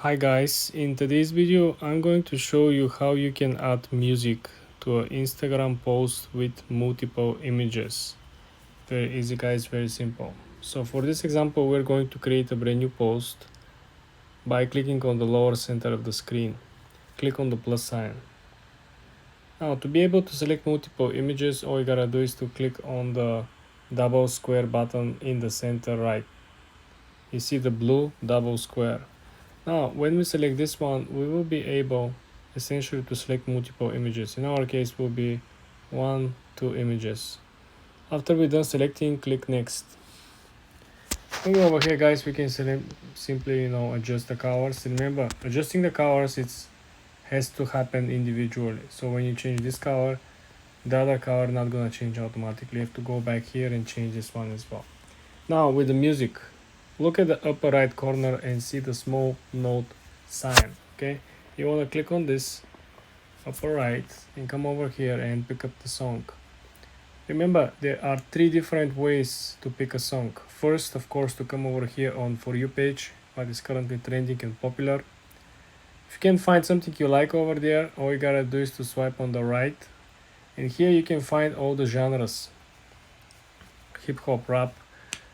Hi guys, in today's video I'm going to show you how you can add music to an Instagram post with multiple images. Very easy guys, very simple. So for this example we're going to create a brand new post by clicking on the lower center of the screen. Click on the plus sign. Now to be able to select multiple images, all you gotta do is to click on the double square button in the center right. You see the blue double square. Now, when we select this one, we will be able essentially to select multiple images. In our case, will be 2 images. After we're done selecting, click next. Moving over here, guys, we can simply adjust the colors. Remember, adjusting the colors has to happen individually. So when you change this color, the other color not gonna change automatically. You have to go back here and change this one as well. Now with the music, look at the upper right corner and see the small note sign. Okay, you want to click on this upper right and come over here and pick up the song. Remember, there are 3 different ways to pick a song. First, of course, to come over here on For You page, what is currently trending and popular. If you can find something you like over there, all you gotta do is to swipe on the right, and here you can find all the genres: hip hop, rap,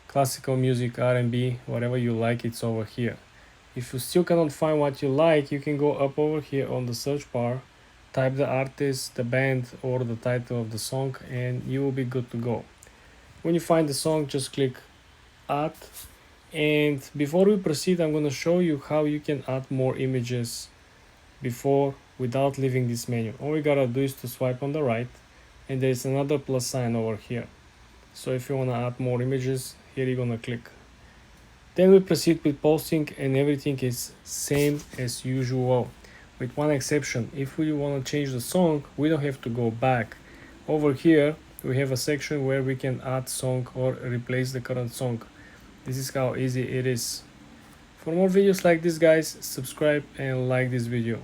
classical music, R&B, whatever you like, it's over here. If you still cannot find what you like, you can go up over here on the search bar, type the artist, the band, or the title of the song, and you will be good to go. When you find the song, just click add. And before we proceed, I'm going to show you how you can add more images without leaving this menu. All you gotta do is to swipe on the right, and there's another plus sign over here. So if you want to add more images, here you're gonna click. Then we proceed with posting, and everything is same as usual, with one exception. If we want to change the song, we don't have to go back. Over here we have a section where we can add song or replace the current song. This is how easy it is. For more videos like this, guys, subscribe and like this video.